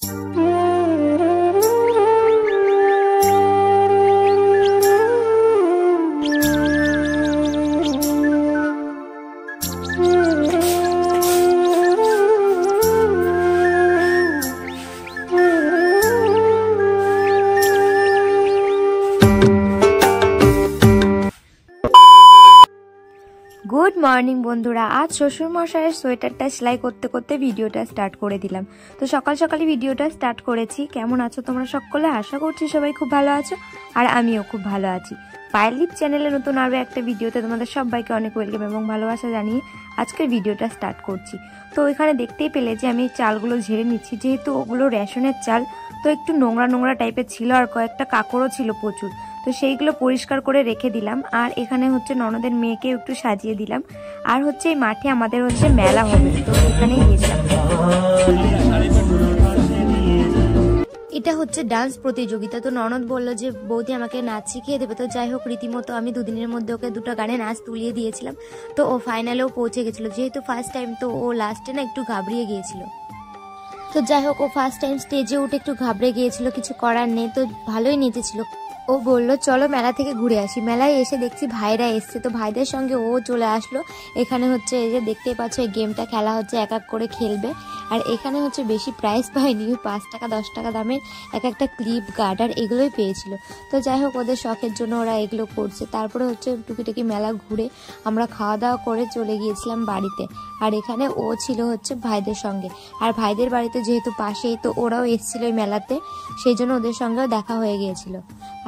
Good morning बंधुरा आज शशुर मशाइয়ের সোয়েটারটা সেলাই করতে করতে ভিডিওটা স্টার্ট করে দিলাম। তো সকাল সকালই ভিডিওটা স্টার্ট করেছি। কেমন আছো তোমরা সকলে? আশা করছি সবাই খুব ভালো আছো আর আমিও খুব ভালো আছি। পায়েলিপ চ্যানেলে নতুন আরো একটা ভিডিওতে তোমাদের সবাইকে অনেক ওয়েলকাম এবং ভালোবাসা জানিয়ে আজকের ভিডিওটা স্টার্ট করছি। তো এখানে দেখতেই পেলে যে আমি চালগুলো ঝেড়ে নিচ্ছি, যেহেতু ওগুলো রেশনের চাল, তো একটু নোংরা নোংরা টাইপের ছিল আর কয়েকটা কাকড়ও ছিল প্রচুর। তো সেইগুলো পরিষ্কার করে রেখে দিলাম। আর এখানে হচ্ছে ননদের মেয়েকে একটু সাজিয়ে দিলাম। আর হচ্ছে এই মাঠে আমাদের হচ্ছে মেলা হবে, তো এখানে গিয়েছিলাম। এটা হচ্ছে ডান্স প্রতিযোগিতা। তো ননদ বললো যে বৌদি আমাকে নাচ শিখিয়ে দেবে। তো যাই হোক, রীতিমতো আমি দুদিনের মধ্যে ওকে দুটো গানে নাচ তুলিয়ে দিয়েছিলাম। তো ও ফাইনালেও পৌঁছে গেছিলো, যেহেতু ফার্স্ট টাইম, তো ও লাস্টে না একটু ঘাবড়িয়ে গিয়েছিল। তো যাই হোক, ও ফার্স্ট টাইম স্টেজে উঠে একটু ঘাবড়ে গিয়েছিল, কিছু করার নেই। তো ভালোই নেচেছিল। ও বললো চলো মেলা থেকে ঘুরে আসি। মেলায় এসে দেখছি ভাইরা এসছে, তো ভাইদের সঙ্গে ও চলে আসলো। এখানে হচ্ছে এই যে দেখতেই পাচ্ছ, এই গেমটা খেলা হচ্ছে, এক এক করে খেলবে। আর এখানে হচ্ছে বেশি প্রাইস পায়নি, 5 টাকা 10 টাকা দামের এক একটা ক্লিপ গার্ডার এগুলোই পেয়েছিল। তো যাই হোক, ওদের শখের জন্য ওরা এগুলো করছে। তারপরে হচ্ছে টুকিটাকি মেলা ঘুরে আমরা খাওয়া দাওয়া করে চলে গিয়েছিলাম বাড়িতে। আর এখানে ও ছিল হচ্ছে ভাইদের সঙ্গে। আর ভাইদের বাড়িতে যেহেতু পাশেই, তো ওরাও এসেছিল এই মেলাতে, সেই জন্য ওদের সঙ্গেও দেখা হয়ে গিয়েছিল।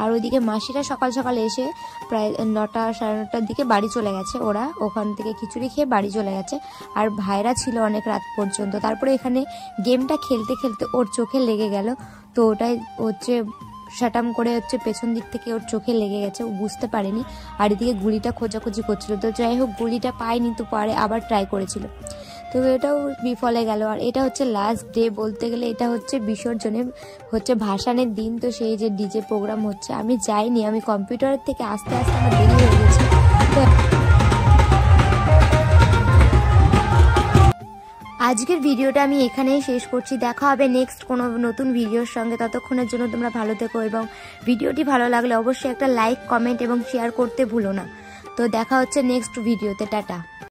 আর ওইদিকে মাসিরা সকাল সকাল এসে প্রায় 9টা সাড়ে 9টার দিকে বাড়ি চলে গেছে। ওরা ওখান থেকে খিচুড়ি খেয়ে বাড়ি চলে গেছে। আর ভাইরা ছিল অনেক রাত পর্যন্ত। তারপরে এখানে গেমটা খেলতে খেলতে ওর চোখে লেগে গেল। তো ওটাই হচ্ছে শাটাম করে হচ্ছে পেছন দিক থেকে ওর চোখে লেগে গেছে, ও বুঝতে পারেনি। আর এদিকে গুলিটা খোঁজাখুঁজি করছিল। তো যাই হোক, গুলিটা পায়নি, তো পরে আবার ট্রাই করেছিল, তো এটাও বিফলে গেল। আর এটা হচ্ছে লাস্ট ডে বলতে গেলে। এটা হচ্ছে বিসর্জনের হচ্ছে ভাসানের দিন। তো সেই যে ডিজে প্রোগ্রাম হচ্ছে, আমি যাইনি, আমি কম্পিউটারের থেকে আস্তে আস্তে আমার দেরি হয়ে গেছে। আজকের ভিডিওটা আমি এখানেই শেষ করছি। দেখা হবে নেক্সট কোনো নতুন ভিডিওর সঙ্গে। ততক্ষণের জন্য তোমরা ভালো থেকো এবং ভিডিওটি ভালো লাগলে অবশ্যই একটা লাইক, কমেন্ট এবং শেয়ার করতে ভুলো না। তো দেখা হচ্ছে নেক্সট ভিডিওতে। টাটা।